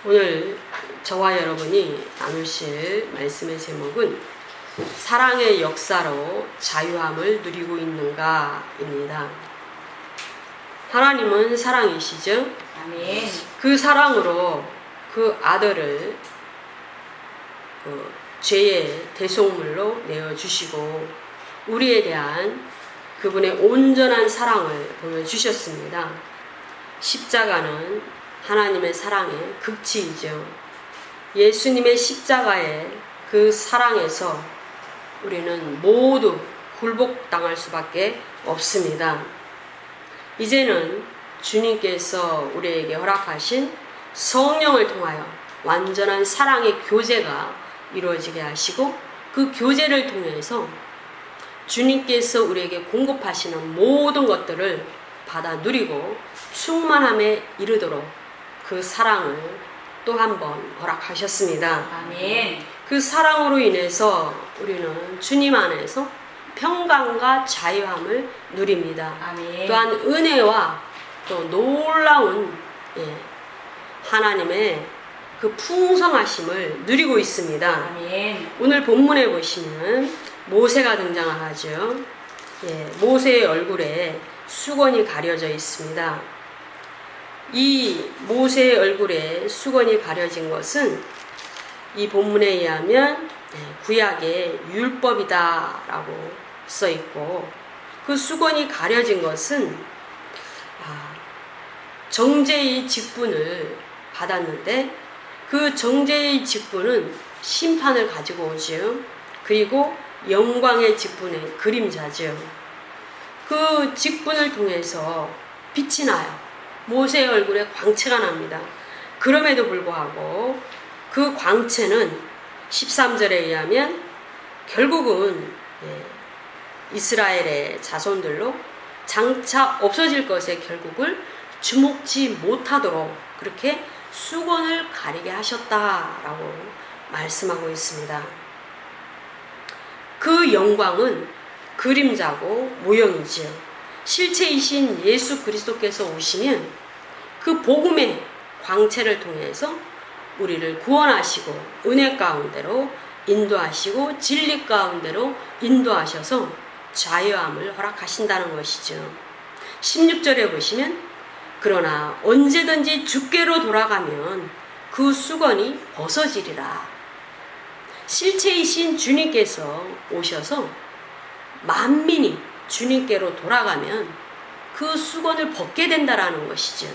오늘 저와 여러분이 나누실 말씀의 제목은 사랑의 역사로 자유함을 누리고 있는가입니다. 하나님은 사랑이시죠? 아멘. 그 사랑으로 그 아들을 죄의 대속물로 내어주시고 우리에 대한 그분의 온전한 사랑을 보여주셨습니다. 십자가는 하나님의 사랑의 극치이죠. 예수님의 십자가의 그 사랑에서 우리는 모두 굴복당할 수밖에 없습니다. 이제는 주님께서 우리에게 허락하신 성령을 통하여 완전한 사랑의 교제가 이루어지게 하시고 그 교제를 통해서 주님께서 우리에게 공급하시는 모든 것들을 받아 누리고 충만함에 이르도록 그 사랑을 또 한 번 허락하셨습니다. 아멘. 그 사랑으로 인해서 우리는 주님 안에서 평강과 자유함을 누립니다. 아멘. 또한 은혜와 또 놀라운 하나님의 그 풍성하심을 누리고 있습니다. 아멘. 오늘 본문에 보시면 모세가 등장을 하죠. 모세의 얼굴에 수건이 가려져 있습니다. 이 모세의 얼굴에 수건이 가려진 것은 이 본문에 의하면 구약의 율법이다 라고 써 있고, 그 수건이 가려진 것은 정죄의 직분을 받았는데 그 정죄의 직분은 심판을 가지고 오죠. 그리고 영광의 직분의 그림자죠. 그 직분을 통해서 빛이 나요. 모세의 얼굴에 광채가 납니다. 그럼에도 불구하고 그 광채는 13절에 의하면 결국은 이스라엘의 자손들로 장차 없어질 것에 결국을 주목지 못하도록 그렇게 수건을 가리게 하셨다라고 말씀하고 있습니다. 그 영광은 그림자고 모형이지요. 실체이신 예수 그리스도께서 오시면 그 복음의 광채를 통해서 우리를 구원하시고 은혜 가운데로 인도하시고 진리 가운데로 인도하셔서 자유함을 허락하신다는 것이죠. 16절에 보시면 그러나 언제든지 주께로 돌아가면 그 수건이 벗어지리라. 실체이신 주님께서 오셔서 만민이 주님께로 돌아가면 그 수건을 벗게 된다라는 것이죠.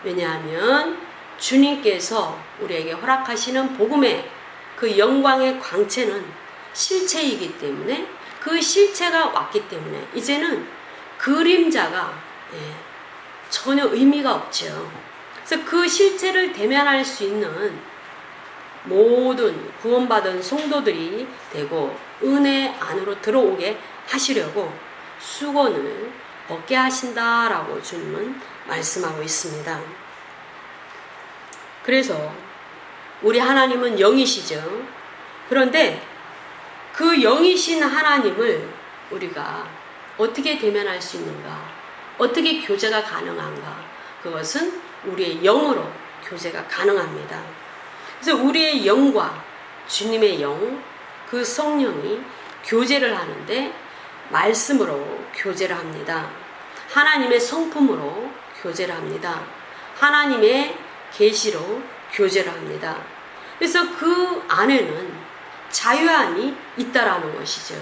왜냐하면 주님께서 우리에게 허락하시는 복음의 그 영광의 광채는 실체이기 때문에, 그 실체가 왔기 때문에 이제는 그림자가 전혀 의미가 없죠. 그래서 그 실체를 대면할 수 있는 모든 구원받은 성도들이 되고 은혜 안으로 들어오게 하시려고 수건을 벗게 하신다라고 주님은 말씀하고 있습니다. 그래서 우리 하나님은 영이시죠. 그런데 그 영이신 하나님을 우리가 어떻게 대면할 수 있는가? 어떻게 교제가 가능한가? 그것은 우리의 영으로 교제가 가능합니다. 그래서 우리의 영과 주님의 영, 그 성령이 교제를 하는데 말씀으로 교제를 합니다. 하나님의 성품으로 교제를 합니다. 하나님의 계시로 교제를 합니다. 그래서 그 안에는 자유함이 있다라는 것이죠.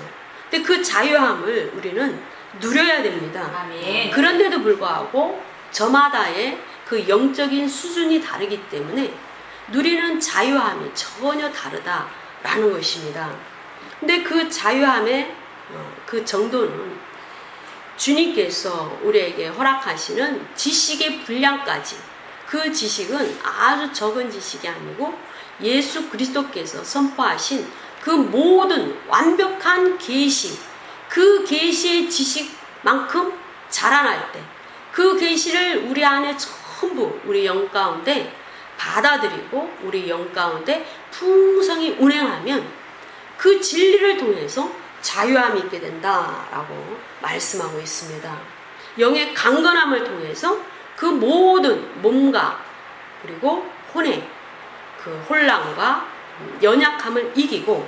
근데 그 자유함을 우리는 누려야 됩니다. 아멘. 그런데도 불구하고 저마다의 그 영적인 수준이 다르기 때문에 누리는 자유함이 전혀 다르다라는 것입니다. 근데 그 자유함의 그 정도는 주님께서 우리에게 허락하시는 지식의 분량까지, 그 지식은 아주 적은 지식이 아니고 예수 그리스도께서 선포하신 그 모든 완벽한 계시, 그 계시의 지식만큼 자라날 때 그 계시를 우리 안에 전부 우리 영 가운데 받아들이고 우리 영 가운데 풍성히 운행하면 그 진리를 통해서 자유함이 있게 된다라고 말씀하고 있습니다. 영의 강건함을 통해서 그 모든 몸과 그리고 혼의 그 혼란과 연약함을 이기고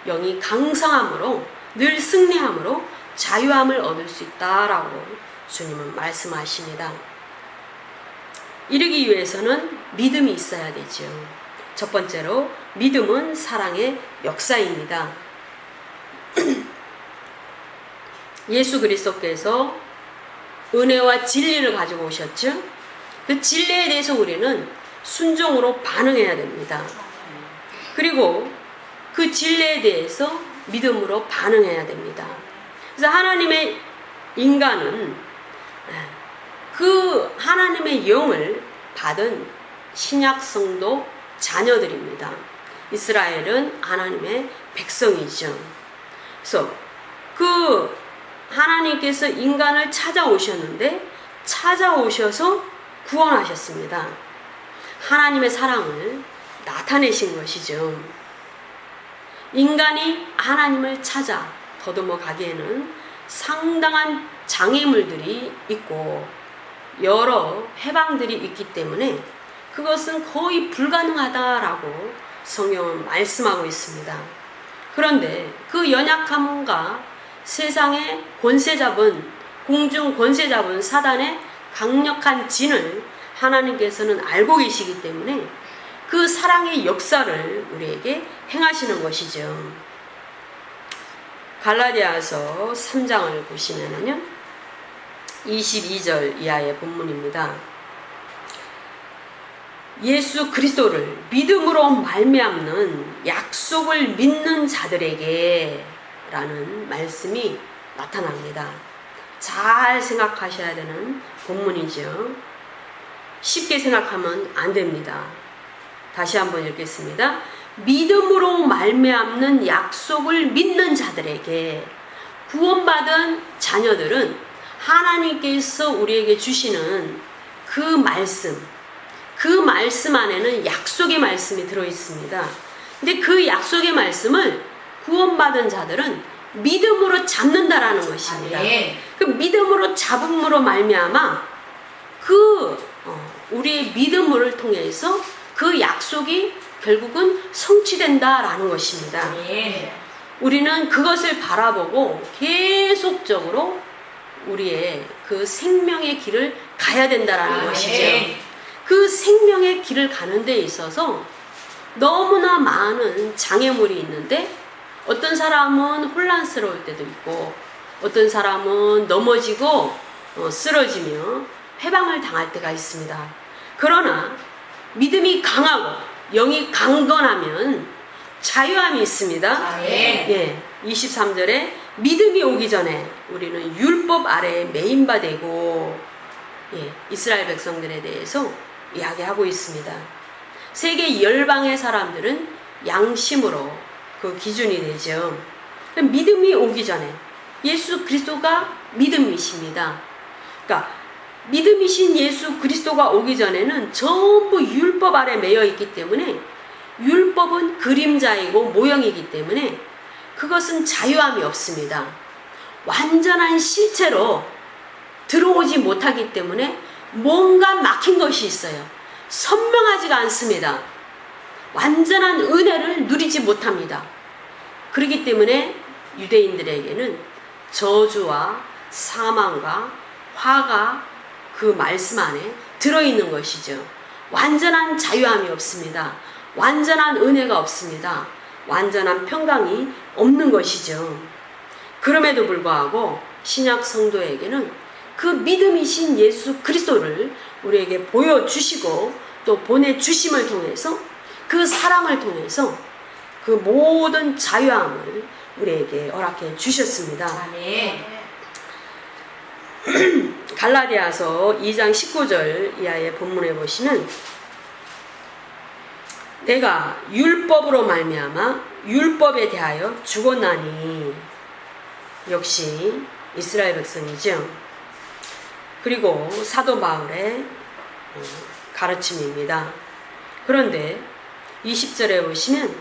영이 강성함으로 늘 승리함으로 자유함을 얻을 수 있다라고 주님은 말씀하십니다. 이르기 위해서는 믿음이 있어야 되죠. 첫 번째로 믿음은 사랑의 역사입니다. 예수 그리스도께서 은혜와 진리를 가지고 오셨죠. 그 진리에 대해서 우리는 순종으로 반응해야 됩니다. 그리고 그 진리에 대해서 믿음으로 반응해야 됩니다. 그래서 하나님의 인간은 그 하나님의 영을 받은 신약 성도 자녀들입니다. 이스라엘은 하나님의 백성이죠. 그래서 그 하나님께서 인간을 찾아오셨는데 찾아오셔서 구원하셨습니다. 하나님의 사랑을 나타내신 것이죠. 인간이 하나님을 찾아 더듬어 가기에는 상당한 장애물들이 있고 여러 해방들이 있기 때문에 그것은 거의 불가능하다라고 성경은 말씀하고 있습니다. 그런데 그 연약함과 세상의 권세 잡은 공중 권세 잡은 사단의 강력한 진을 하나님께서는 알고 계시기 때문에 그 사랑의 역사를 우리에게 행하시는 것이죠. 갈라디아서 3장을 보시면은요, 22절 이하의 본문입니다. 예수 그리스도를 믿음으로 말미암는 약속을 믿는 자들에게 라는 말씀이 나타납니다. 잘 생각하셔야 되는 본문이죠. 쉽게 생각하면 안 됩니다. 다시 한번 읽겠습니다. 믿음으로 말미암는 약속을 믿는 자들에게, 구원받은 자녀들은 하나님께서 우리에게 주시는 그 말씀 안에는 약속의 말씀이 들어있습니다. 근데 그 약속의 말씀을 구원받은 자들은 믿음으로 잡는다라는 것입니다. 그 믿음으로 잡음으로 말미암아 우리의 믿음을 통해서 그 약속이 결국은 성취된다라는 것입니다. 우리는 그것을 바라보고 계속적으로 우리의 그 생명의 길을 가야 된다라는 것이죠. 그 생명의 길을 가는 데 있어서 너무나 많은 장애물이 있는데, 어떤 사람은 혼란스러울 때도 있고 어떤 사람은 넘어지고 쓰러지며 해방을 당할 때가 있습니다. 그러나 믿음이 강하고 영이 강건하면 자유함이 있습니다. 예, 23절에 믿음이 오기 전에 우리는 율법 아래에 매인바 되고, 이스라엘 백성들에 대해서 이야기하고 있습니다. 세계 열방의 사람들은 양심으로 그 기준이 되죠. 믿음이 오기 전에 예수 그리스도가 믿음이십니다. 그러니까 믿음이신 예수 그리스도가 오기 전에는 전부 율법 아래 매여 있기 때문에, 율법은 그림자이고 모형이기 때문에 그것은 자유함이 없습니다. 완전한 실체로 들어오지 못하기 때문에 뭔가 막힌 것이 있어요. 선명하지가 않습니다. 완전한 은혜를 누리지 못합니다. 그렇기 때문에 유대인들에게는 저주와 사망과 화가 그 말씀 안에 들어있는 것이죠. 완전한 자유함이 없습니다. 완전한 은혜가 없습니다. 완전한 평강이 없는 것이죠. 그럼에도 불구하고 신약 성도에게는 그 믿음이신 예수 그리스도를 우리에게 보여주시고 또 보내주심을 통해서, 그 사랑을 통해서 그 모든 자유함을 우리에게 허락해 주셨습니다. 아멘. 갈라디아서 2장 19절 이하의 본문에 보시면, 내가 율법으로 말미암아 율법에 대하여 죽었나니, 역시 이스라엘 백성이죠. 그리고 사도 바울의 가르침입니다. 그런데 20절에 보시면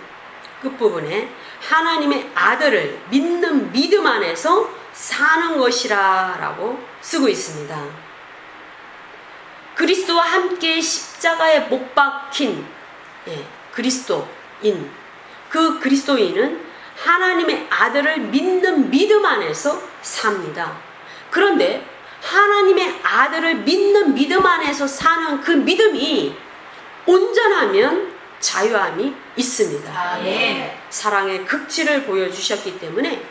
끝부분에 하나님의 아들을 믿는 믿음 안에서 사는 것이라 라고 쓰고 있습니다. 그리스도와 함께 십자가에 못 박힌 그리스도인, 그 그리스도인은 하나님의 아들을 믿는 믿음 안에서 삽니다. 그런데 하나님의 아들을 믿는 믿음 안에서 사는 그 믿음이 온전하면 자유함이 있습니다. 아멘. 사랑의 극치를 보여주셨기 때문에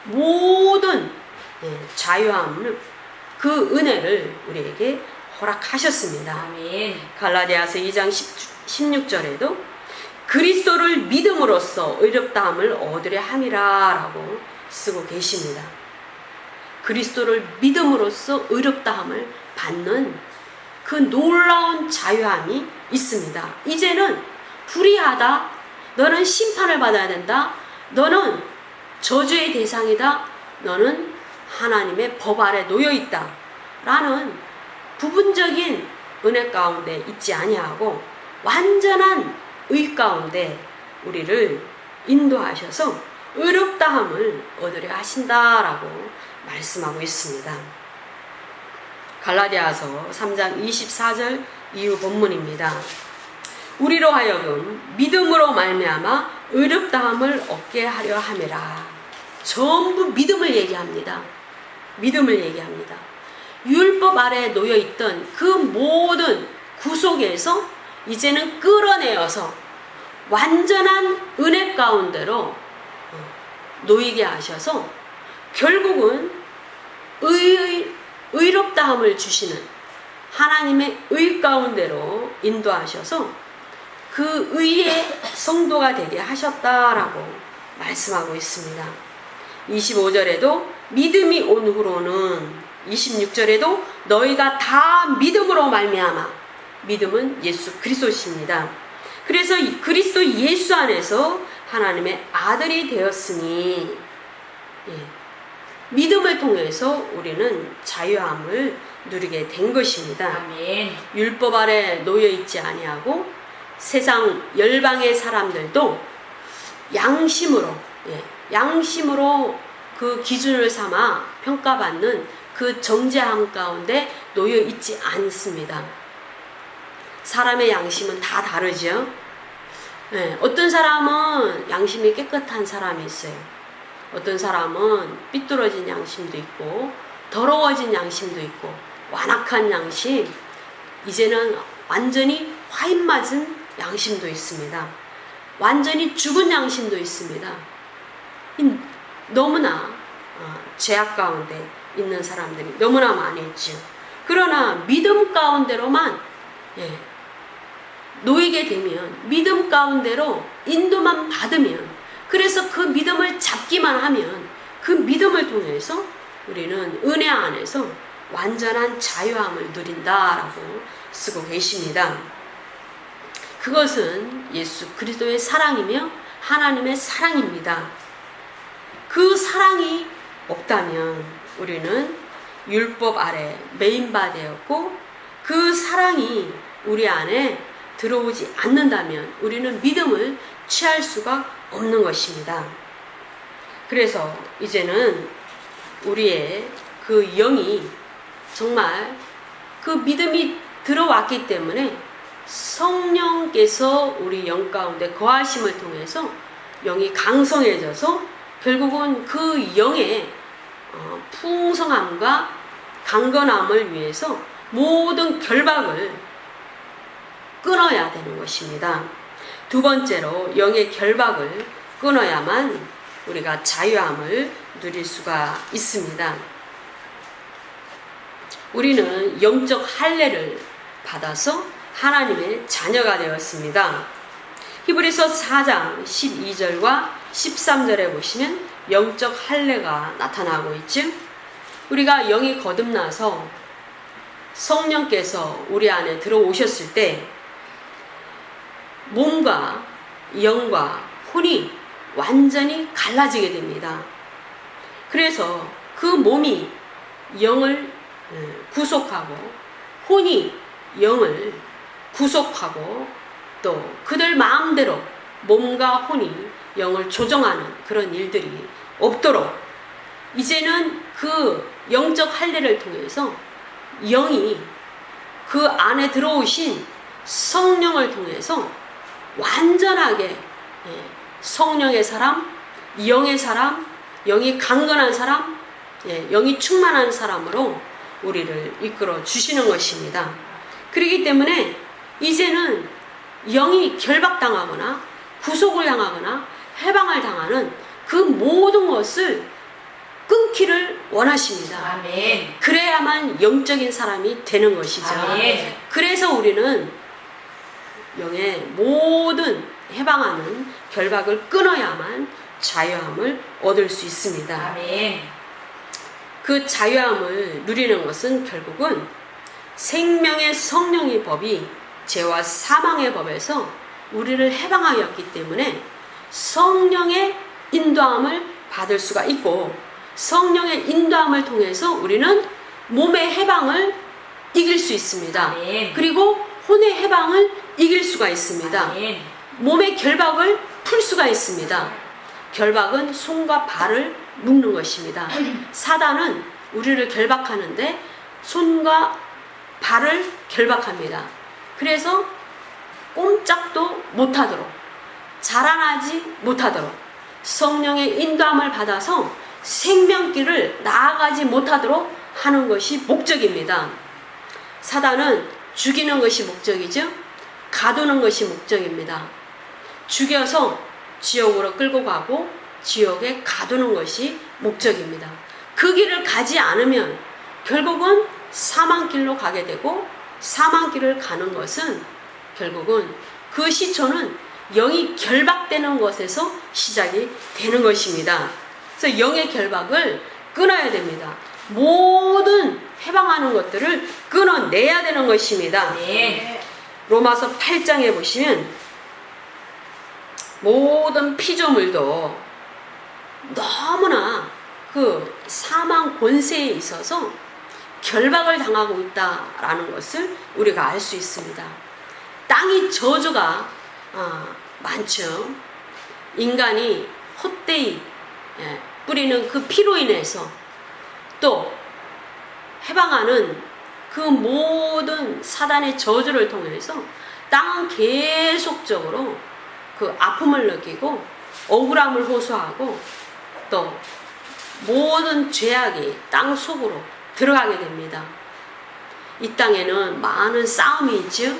모든 자유함을, 그 은혜를 우리에게 허락하셨습니다. 아멘. 갈라디아서 2장 16절에도 그리스도를 믿음으로써 의롭다함을 얻으려 함이라 라고 쓰고 계십니다. 그리스도를 믿음으로써 의롭다함을 받는 그 놀라운 자유함이 있습니다. 이제는 불의하다, 너는 심판을 받아야 된다, 너는 저주의 대상이다, 너는 하나님의 법 아래 놓여있다 라는 부분적인 은혜 가운데 있지 아니하고 완전한 의 가운데 우리를 인도하셔서 의롭다함을 얻으려 하신다라고 말씀하고 있습니다. 갈라디아서 3장 24절 이후 본문입니다. 우리로 하여금 믿음으로 말미암아 의롭다함을 얻게 하려 함이라. 전부 믿음을 얘기합니다. 믿음을 얘기합니다. 율법 아래 놓여있던 그 모든 구속에서 이제는 끌어내어서 완전한 은혜 가운데로 놓이게 하셔서 결국은 의롭다함을 주시는 하나님의 의 가운데로 인도하셔서 그 의의 성도가 되게 하셨다라고 말씀하고 있습니다. 25절에도 믿음이 온 후로는, 26절에도 너희가 다 믿음으로 말미암아, 믿음은 예수 그리스도십니다. 그래서 그리스도 예수 안에서 하나님의 아들이 되었으니 믿음을 통해서 우리는 자유함을 누리게 된 것입니다. 아멘. 율법 아래 놓여 있지 아니하고 세상 열방의 사람들도 양심으로 그 기준을 삼아 평가받는 그 정죄함 가운데 놓여 있지 않습니다. 사람의 양심은 다 다르죠. 어떤 사람은 양심이 깨끗한 사람이 있어요. 어떤 사람은 삐뚤어진 양심도 있고 더러워진 양심도 있고 완악한 양심, 이제는 완전히 화인 맞은 양심도 있습니다. 완전히 죽은 양심도 있습니다. 너무나 죄악 가운데 있는 사람들이 너무나 많이 있죠. 그러나 믿음 가운데로만 놓이게 되면, 믿음 가운데로 인도만 받으면, 그래서 그 믿음을 잡기만 하면 그 믿음을 통해서 우리는 은혜 안에서 완전한 자유함을 누린다라고 쓰고 계십니다. 그것은 예수 그리스도의 사랑이며 하나님의 사랑입니다. 그 사랑이 없다면 우리는 율법 아래 매인바 되었고, 그 사랑이 우리 안에 들어오지 않는다면 우리는 믿음을 취할 수가 없는 것입니다. 그래서 이제는 우리의 그 영이 정말 그 믿음이 들어왔기 때문에 성령께서 우리 영 가운데 거하심을 통해서 영이 강성해져서 결국은 그 영의 풍성함과 강건함을 위해서 모든 결박을 끊어야 되는 것입니다. 두 번째로 영의 결박을 끊어야만 우리가 자유함을 누릴 수가 있습니다. 우리는 영적 할례를 받아서 하나님의 자녀가 되었습니다. 히브리서 4장 12절과 13절에 보시면 영적 할례가 나타나고 있죠. 우리가 영이 거듭나서 성령께서 우리 안에 들어오셨을 때 몸과 영과 혼이 완전히 갈라지게 됩니다. 그래서 그 몸이 영을 구속하고 혼이 영을 구속하고 또 그들 마음대로 몸과 혼이 영을 조정하는 그런 일들이 없도록 이제는 그 영적 할례를 통해서 영이 그 안에 들어오신 성령을 통해서 완전하게 성령의 사람, 영의 사람, 영이 강건한 사람, 영이 충만한 사람으로 우리를 이끌어 주시는 것입니다. 그렇기 때문에 이제는 영이 결박당하거나 구속을 당하거나 해방을 당하는 그 모든 것을 끊기를 원하십니다. 아멘. 그래야만 영적인 사람이 되는 것이죠. 아멘. 그래서 우리는 영의 모든 해방하는 결박을 끊어야만 자유함을 얻을 수 있습니다. 아멘. 그 자유함을 누리는 것은 결국은 생명의 성령의 법이 죄와 사망의 법에서 우리를 해방하였기 때문에 성령의 인도함을 받을 수가 있고, 성령의 인도함을 통해서 우리는 몸의 해방을 이길 수 있습니다. 아멘. 그리고 혼의 해방을 이길 수가 있습니다. 아멘. 몸의 결박을 풀 수가 있습니다. 결박은 손과 발을 묶는 것입니다. 사단은 우리를 결박하는데 손과 발을 결박합니다. 그래서 꼼짝도 못하도록, 자라나지 못하도록, 성령의 인도함을 받아서 생명길을 나아가지 못하도록 하는 것이 목적입니다. 사단은 죽이는 것이 목적이죠. 가두는 것이 목적입니다. 죽여서 지옥으로 끌고 가고 지옥에 가두는 것이 목적입니다. 그 길을 가지 않으면 결국은 사망길로 가게 되고, 사망길을 가는 것은 결국은 그 시초는 영이 결박되는 것에서 시작이 되는 것입니다. 그래서 영의 결박을 끊어야 됩니다. 모든 해방하는 것들을 끊어내야 되는 것입니다. 네. 로마서 8장에 보시면 모든 피조물도 너무나 그 사망 권세에 있어서 결박을 당하고 있다라는 것을 우리가 알 수 있습니다. 땅이 저주가 많죠. 인간이 헛되이 뿌리는 그 피로 인해서, 또 해방하는 그 모든 사단의 저주를 통해서 땅은 계속적으로 그 아픔을 느끼고 억울함을 호소하고, 또 모든 죄악이 땅 속으로 들어가게 됩니다. 이 땅에는 많은 싸움이 있죠.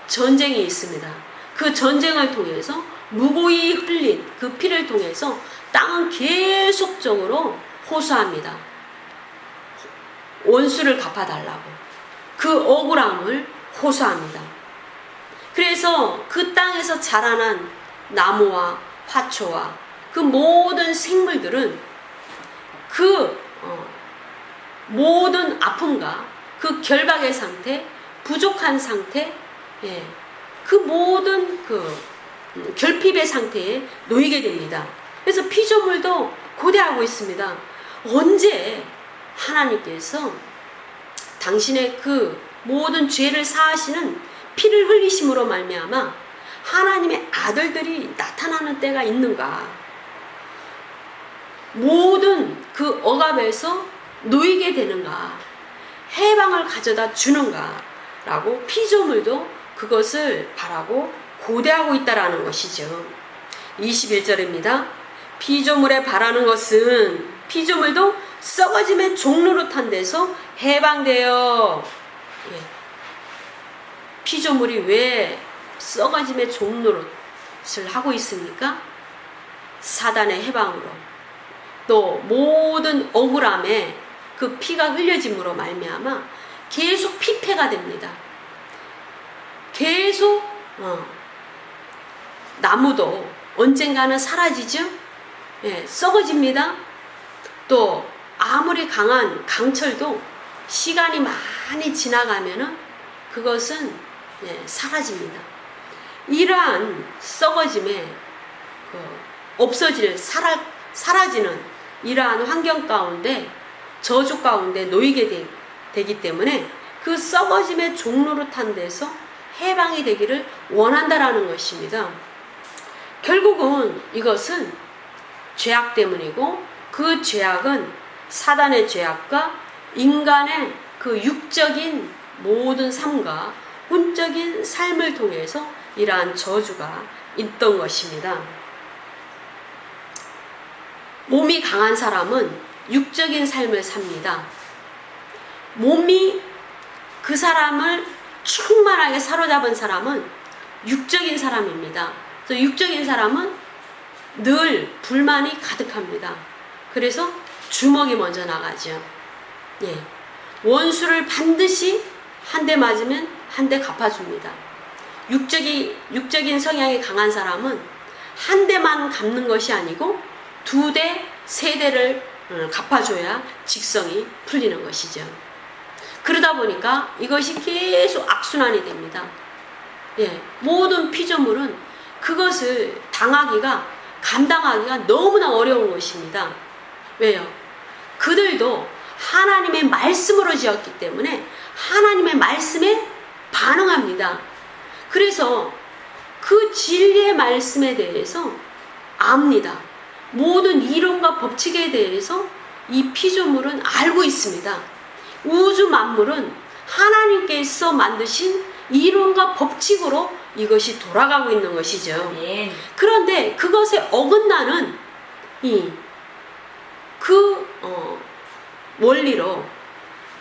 전쟁이 있습니다. 그 전쟁을 통해서 무고히 흘린 그 피를 통해서 땅은 계속적으로 호소합니다. 원수를 갚아달라고 그 억울함을 호소합니다. 그래서 그 땅에서 자라난 나무와 화초와 그 모든 생물들은 그 모든 아픔과 그 결박의 상태, 부족한 상태, 그 모든 그 결핍의 상태에 놓이게 됩니다. 그래서 피조물도 고대하고 있습니다. 언제 하나님께서 당신의 그 모든 죄를 사하시는 피를 흘리심으로 말미암아 하나님의 아들들이 나타나는 때가 있는가? 모든 그 억압에서 놓이게 되는가? 해방을 가져다 주는가? 라고 피조물도 그것을 바라고 고대하고 있다라는 것이죠. 21절입니다. 피조물에 바라는 것은 피조물도 썩어짐의 종로로 탄 데서 해방되어. 피조물이 왜 썩어짐의 종로를 하고 있습니까? 사단의 해방으로, 또 모든 억울함에 그 피가 흘려짐으로 말미암아 계속 피폐가 됩니다. 계속 나무도 언젠가는 사라지죠. 썩어집니다. 또 아무리 강한 강철도 시간이 많이 지나가면은 그것은 사라집니다. 이러한 썩어짐에 사라지는 이러한 환경 가운데, 저주 가운데 놓이게 되기 때문에 그 썩어짐의 종로로 탄 데서 해방이 되기를 원한다라는 것입니다. 결국은 이것은 죄악 때문이고, 그 죄악은 사단의 죄악과 인간의 그 육적인 모든 삶과 혼적인 삶을 통해서 이러한 저주가 있던 것입니다. 몸이 강한 사람은 육적인 삶을 삽니다. 몸이 그 사람을 충만하게 사로잡은 사람은 육적인 사람입니다. 그래서 육적인 사람은 늘 불만이 가득합니다. 그래서 주먹이 먼저 나가죠. 예. 원수를 반드시 한 대 맞으면 한 대 갚아줍니다. 육적인 성향이 강한 사람은 한 대만 갚는 것이 아니고 두 대, 세 대를 갚아줘야 직성이 풀리는 것이죠. 그러다 보니까 이것이 계속 악순환이 됩니다. 예, 모든 피조물은 그것을 감당하기가 너무나 어려운 것입니다. 왜요? 그들도 하나님의 말씀으로 지었기 때문에 하나님의 말씀에 반응합니다. 그래서 그 진리의 말씀에 대해서 압니다. 모든 이론과 법칙에 대해서 이 피조물은 알고 있습니다. 우주 만물은 하나님께서 만드신 이론과 법칙으로 이것이 돌아가고 있는 것이죠. 그런데 그것에 어긋나는 원리로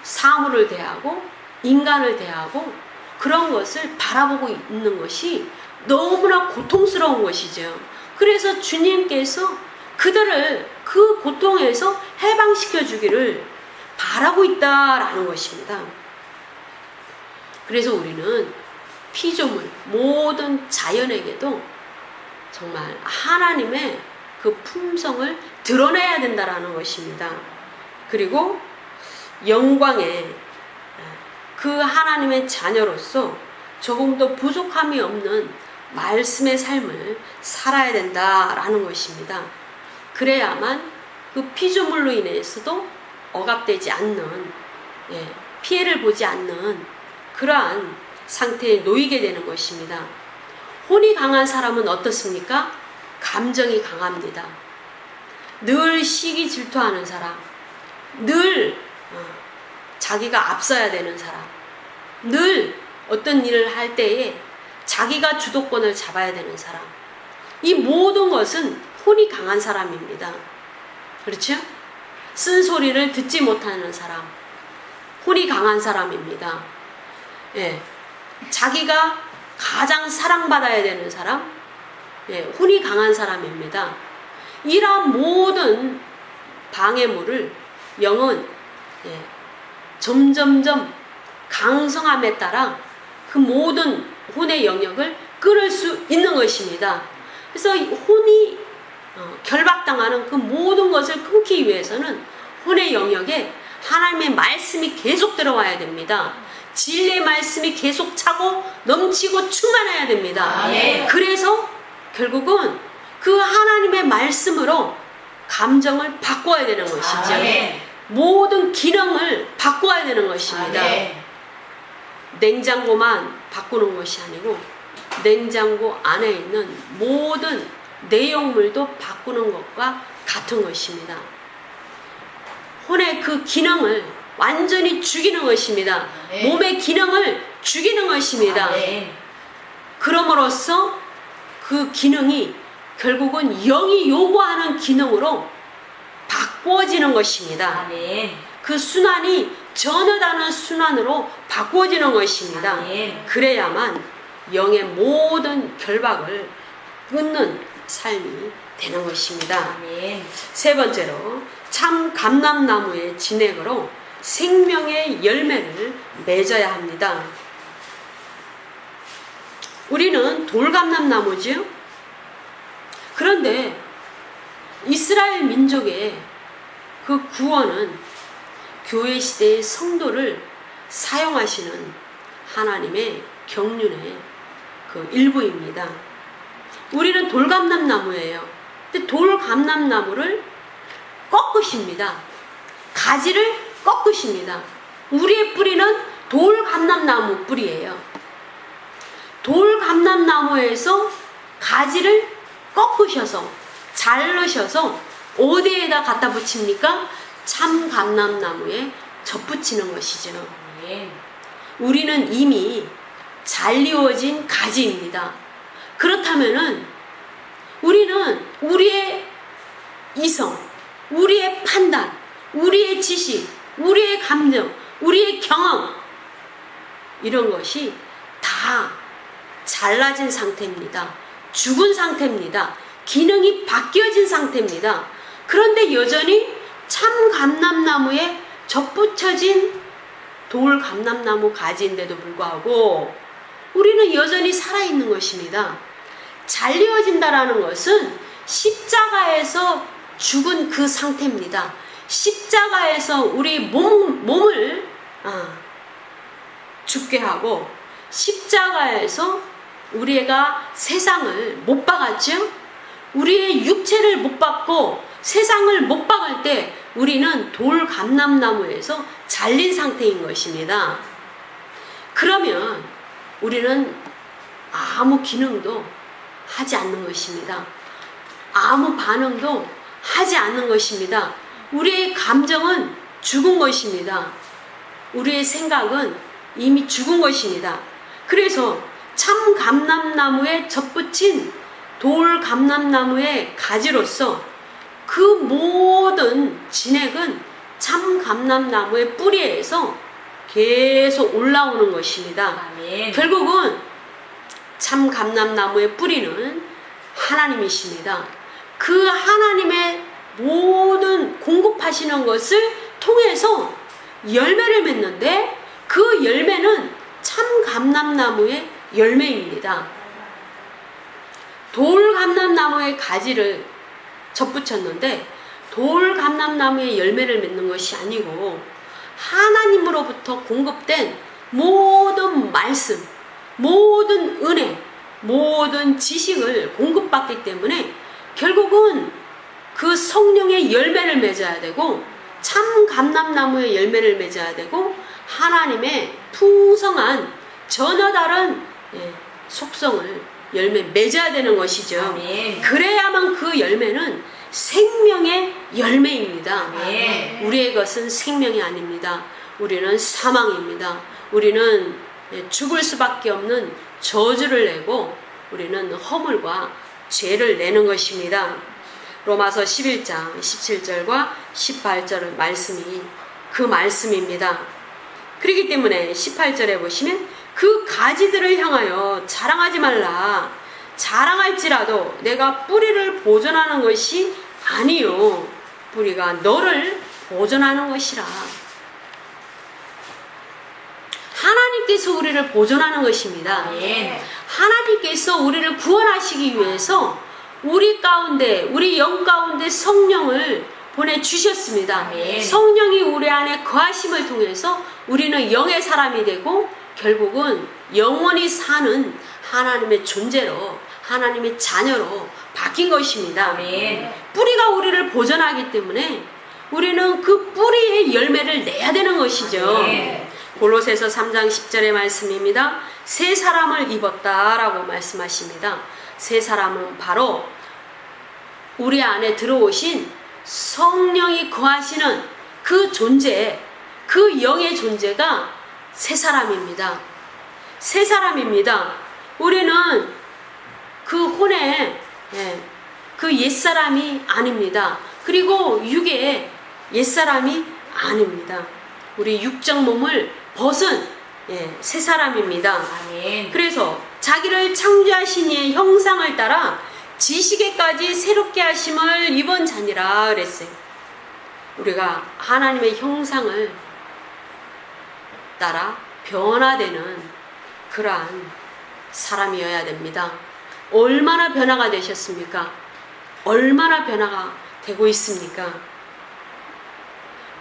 사물을 대하고 인간을 대하고 그런 것을 바라보고 있는 것이 너무나 고통스러운 것이죠. 그래서 주님께서 그들을 그 고통에서 해방시켜 주기를 바라고 있다라는 것입니다. 그래서 우리는 피조물, 모든 자연에게도 정말 하나님의 그 품성을 드러내야 된다라는 것입니다. 그리고 영광의 그 하나님의 자녀로서 조금도 부족함이 없는 말씀의 삶을 살아야 된다라는 것입니다. 그래야만 그 피조물로 인해서도 억압되지 않는, 피해를 보지 않는 그러한 상태에 놓이게 되는 것입니다. 혼이 강한 사람은 어떻습니까? 감정이 강합니다. 늘 시기 질투하는 사람, 늘 자기가 앞서야 되는 사람, 늘 어떤 일을 할 때에 자기가 주도권을 잡아야 되는 사람, 이 모든 것은 혼이 강한 사람입니다. 그렇죠? 쓴소리를 듣지 못하는 사람, 혼이 강한 사람입니다. 예, 자기가 가장 사랑받아야 되는 사람, 혼이 강한 사람입니다. 이러한 모든 방해물을 영은 점점점 강성함에 따라 그 모든 혼의 영역을 끊을 수 있는 것입니다. 그래서 혼이 결박당하는 그 모든 것을 끊기 위해서는 혼의 영역에 하나님의 말씀이 계속 들어와야 됩니다. 진리의 말씀이 계속 차고 넘치고 충만해야 됩니다. 그래서 결국은 그 하나님의 말씀으로 감정을 바꿔야 되는 것이죠. 모든 기능을 바꿔야 되는 것입니다. 냉장고만 바꾸는 것이 아니고 냉장고 안에 있는 모든 내용물도 바꾸는 것과 같은 것입니다. 혼의 그 기능을 완전히 죽이는 것입니다. 몸의 기능을 죽이는 것입니다. 그럼으로써 그 기능이 결국은 영이 요구하는 기능으로 바꾸어지는 것입니다. 그 순환이 전혀 다른 순환으로 바꾸어지는 것입니다. 그래야만 영의 모든 결박을 끊는 삶이 되는 것입니다. 세 번째로 참 감람나무의 진액으로 생명의 열매를 맺어야 합니다. 우리는 돌감람나무지요. 그런데 이스라엘 민족의 그 구원은 교회 시대의 성도를 사용하시는 하나님의 경륜의 그 일부입니다. 우리는 돌감람나무예요. 근데 돌감람나무를 꺾으십니다. 가지를 꺾으십니다. 우리의 뿌리는 돌감람나무 뿌리예요. 돌감람나무에서 가지를 꺾으셔서 자르셔서 어디에다 갖다 붙입니까? 참 감람나무에 접붙이는 것이죠. 우리는 이미 잘 이루어진 가지입니다. 그렇다면은 우리는 우리의 이성, 우리의 판단, 우리의 지식, 우리의 감정, 우리의 경험, 이런 것이 다 잘라진 상태입니다. 죽은 상태입니다. 기능이 바뀌어진 상태입니다. 그런데 여전히 참 감람나무에 접붙여진 돌 감람나무 가지인데도 불구하고 우리는 여전히 살아있는 것입니다. 잘리어진다라는 것은 십자가에서 죽은 그 상태입니다. 십자가에서 우리 몸을 죽게 하고 십자가에서 우리가 세상을 못 박았죠? 우리의 육체를 못 박고 세상을 못 박을 때 우리는 돌 감람나무에서 잘린 상태인 것입니다. 그러면 우리는 아무 기능도 하지 않는 것입니다. 아무 반응도 하지 않는 것입니다. 우리의 감정은 죽은 것입니다. 우리의 생각은 이미 죽은 것입니다. 그래서 참 감람나무에 접붙인 돌 감람나무의 가지로서 그 모든 진액은 참 감람나무의 뿌리에서 계속 올라오는 것입니다. 아멘. 결국은 참 감람나무의 뿌리는 하나님이십니다. 그 하나님의 모든 공급하시는 것을 통해서 열매를 맺는데 그 열매는 참 감람나무의 열매입니다. 돌 감람나무의 가지를 접붙였는데 돌 감람나무의 열매를 맺는 것이 아니고 하나님으로부터 공급된 모든 말씀, 모든 은혜, 모든 지식을 공급받기 때문에 결국은 그 성령의 열매를 맺어야 되고 참 감람나무의 열매를 맺어야 되고 하나님의 풍성한 전혀 다른 속성을 열매 맺어야 되는 것이죠. 아멘. 그래야만 그 열매는 생명의 열매입니다. 아멘. 우리의 것은 생명이 아닙니다. 우리는 사망입니다. 우리는 죽을 수밖에 없는 저주를 내고 우리는 허물과 죄를 내는 것입니다. 로마서 11장 17절과 18절의 말씀이 그 말씀입니다. 그렇기 때문에 18절에 보시면 그 가지들을 향하여 자랑하지 말라. 자랑할지라도 내가 뿌리를 보존하는 것이 아니요 뿌리가 너를 보존하는 것이라. 하나님께서 우리를 보존하는 것입니다. 아멘. 하나님께서 우리를 구원하시기 위해서 우리 가운데, 우리 영 가운데 성령을 보내주셨습니다. 아멘. 성령이 우리 안에 거하심을 통해서 우리는 영의 사람이 되고 결국은 영원히 사는 하나님의 존재로, 하나님의 자녀로 바뀐 것입니다. 아멘. 뿌리가 우리를 보존하기 때문에 우리는 그 뿌리의 열매를 내야 되는 것이죠. 아멘. 골로새서 3장 10절의 말씀입니다. 새 사람을 입었다라고 말씀하십니다. 새 사람은 바로 우리 안에 들어오신 성령이 거하시는 그 존재, 그 영의 존재가 새 사람입니다. 새 사람입니다. 우리는 그 혼에 그 옛사람이 아닙니다. 그리고 육의 옛사람이 아닙니다. 우리 육적 몸을 벗은 새 사람입니다. 아멘. 그래서 자기를 창조하신 이의 형상을 따라 지식에까지 새롭게 하심을 입은 자니라 그랬어요. 우리가 하나님의 형상을 따라 변화되는 그러한 사람이어야 됩니다. 얼마나 변화가 되셨습니까? 얼마나 변화가 되고 있습니까?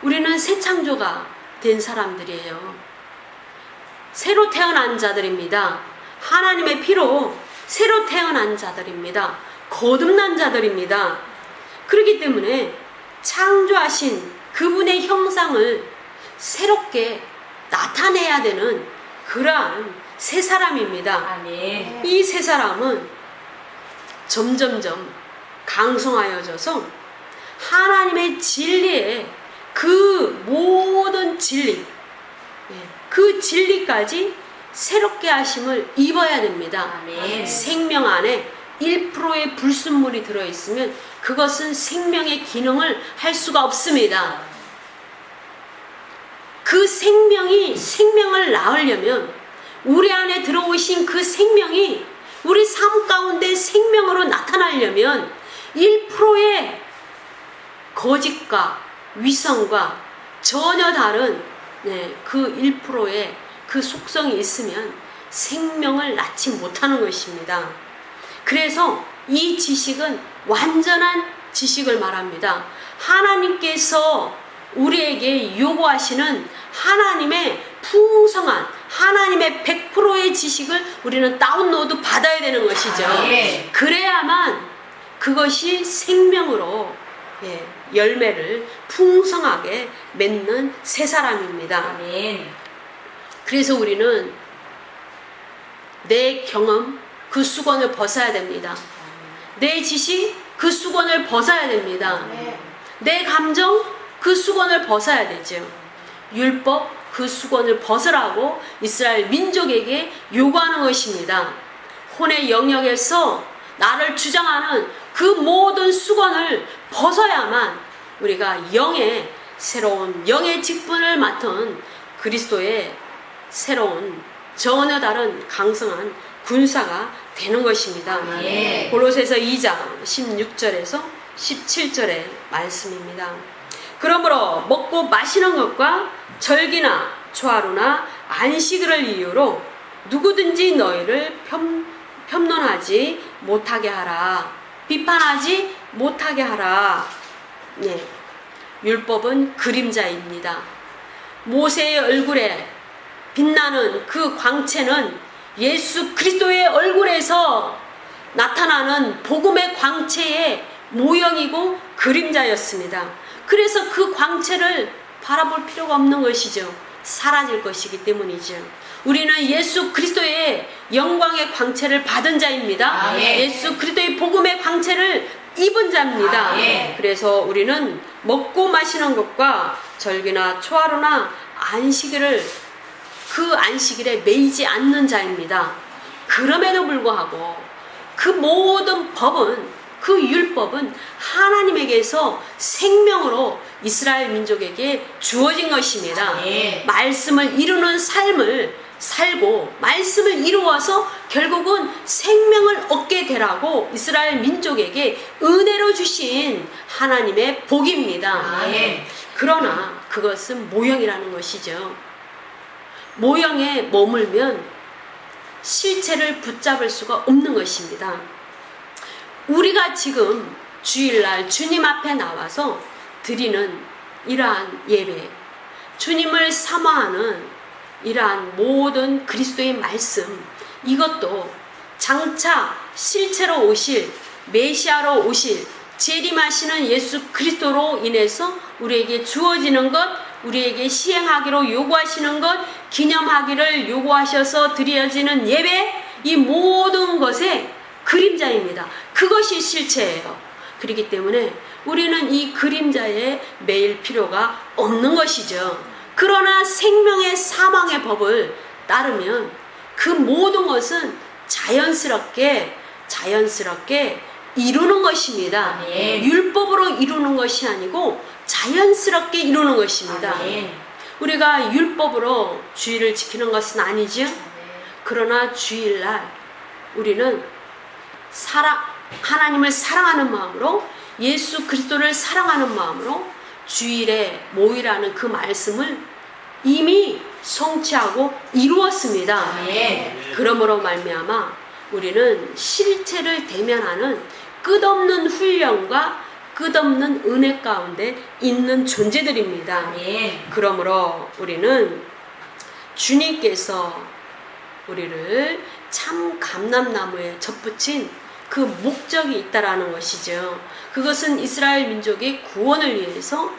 우리는 새 창조가 된 사람들이에요. 새로 태어난 자들입니다. 하나님의 피로 새로 태어난 자들입니다. 거듭난 자들입니다. 그렇기 때문에 창조하신 그분의 형상을 새롭게 나타내야 되는 그러한 새 사람입니다. 아멘. 이 새 사람은 점점점 강성하여져서 하나님의 진리에 그 모든 진리, 그 진리까지 새롭게 하심을 입어야 됩니다. 아멘. 생명 안에 1%의 불순물이 들어있으면 그것은 생명의 기능을 할 수가 없습니다. 그 생명이 생명을 낳으려면 우리 안에 들어오신 그 생명이 우리 삶 가운데 생명으로 나타나려면 1%의 거짓과 위선과 전혀 다른 그 1%의 그 속성이 있으면 생명을 낳지 못하는 것입니다. 그래서 이 지식은 완전한 지식을 말합니다. 하나님께서 우리에게 요구하시는 하나님의 풍성한 하나님의 100%의 지식을 우리는 다운로드 받아야 되는 것이죠. 그래야만 그것이 생명으로 열매를 풍성하게 맺는 새 사람입니다. 아멘. 그래서 우리는 내 경험 그 수건을 벗어야 됩니다. 내 지식 그 수건을 벗어야 됩니다. 내 감정 그 수건을 벗어야 되죠. 율법 그 수건을 벗으라고 이스라엘 민족에게 요구하는 것입니다. 혼의 영역에서 나를 주장하는 그 모든 수건을 벗어야만 우리가 영의 새로운 영의 직분을 맡은 그리스도의 새로운 전혀 다른 강성한 군사가 되는 것입니다. 예. 골로새서 2장 16절에서 17절의 말씀입니다. 그러므로 먹고 마시는 것과 절기나 초하루나 안식일을 이유로 누구든지 너희를 편론하지 못하게 하라. 비판하지 못하게 하라. 율법은 그림자입니다. 모세의 얼굴에 빛나는 그 광채는 예수 그리스도의 얼굴에서 나타나는 복음의 광채의 모형이고 그림자였습니다. 그래서 그 광채를 바라볼 필요가 없는 것이죠. 사라질 것이기 때문이죠. 우리는 예수 그리스도의 영광의 광채를 받은 자입니다. 예수 그리스도의 복음의 광채를 입은 자입니다. 그래서 우리는 먹고 마시는 것과 절기나 초하루나 안식일을 그 안식일에 매이지 않는 자입니다. 그럼에도 불구하고 그 모든 법은 그 율법은 하나님에게서 생명으로 이스라엘 민족에게 주어진 것입니다. 말씀을 이루는 삶을 살고 말씀을 이루어서 결국은 생명을 얻게 되라고 이스라엘 민족에게 은혜로 주신 하나님의 복입니다. 그러나 그것은 모형이라는 것이죠. 모형에 머물면 실체를 붙잡을 수가 없는 것입니다. 우리가 지금 주일날 주님 앞에 나와서 드리는 이러한 예배, 주님을 사모하는 이러한 모든 그리스도의 말씀, 이것도 장차 실체로 오실 메시아로 오실 재림하시는 예수 그리스도로 인해서 우리에게 주어지는 것, 우리에게 시행하기로 요구하시는 것, 기념하기를 요구하셔서 드려지는 예배, 이 모든 것의 그림자입니다. 그것이 실체예요. 그렇기 때문에 우리는 이 그림자에 매일 필요가 없는 것이죠. 그러나 생명의 사망의 법을 따르면 그 모든 것은 자연스럽게 이루는 것입니다. 율법으로 이루는 것이 아니고 자연스럽게 이루는 것입니다. 우리가 율법으로 주일을 지키는 것은 아니죠. 그러나 주일날 우리는 하나님을 사랑하는 마음으로 예수 그리스도를 사랑하는 마음으로 주일에 모이라는 그 말씀을 이미 성취하고 이루었습니다. 그러므로 말미암아 우리는 실체를 대면하는 끝없는 훈련과 끝없는 은혜 가운데 있는 존재들입니다. 그러므로 우리는 주님께서 우리를 참 감람나무에 접붙인 그 목적이 있다라는 것이죠. 그것은 이스라엘 민족의 구원을 위해서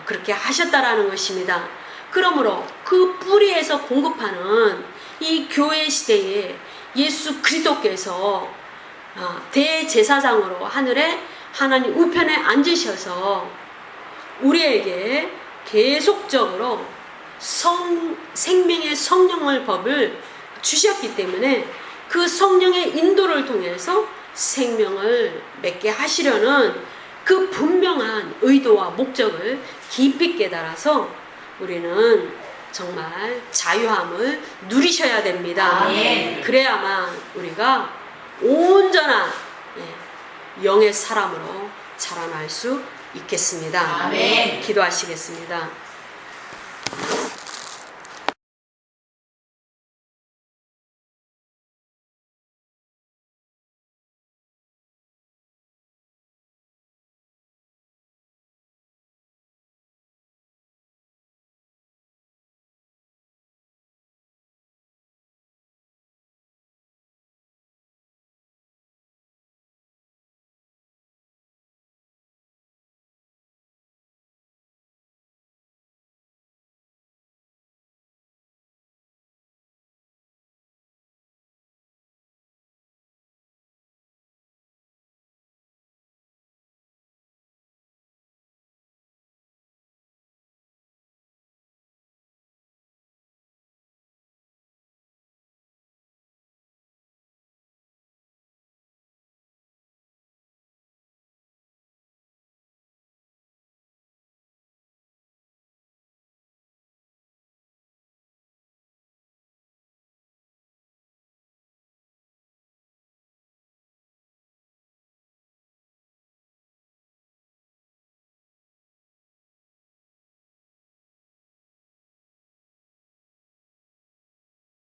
그렇게 하셨다라는 것입니다. 그러므로 그 뿌리에서 공급하는 이 교회 시대에 예수 그리스도께서 대제사장으로 하늘에 하나님 우편에 앉으셔서 우리에게 계속적으로 생명의 성령의 법을 주셨기 때문에 그 성령의 인도를 통해서 생명을 맺게 하시려는 그 분명한 의도와 목적을 깊이 깨달아서 우리는 정말 자유함을 누리셔야 됩니다. 아멘. 그래야만 우리가 온전한 영의 사람으로 자라날 수 있겠습니다. 아멘. 기도하시겠습니다.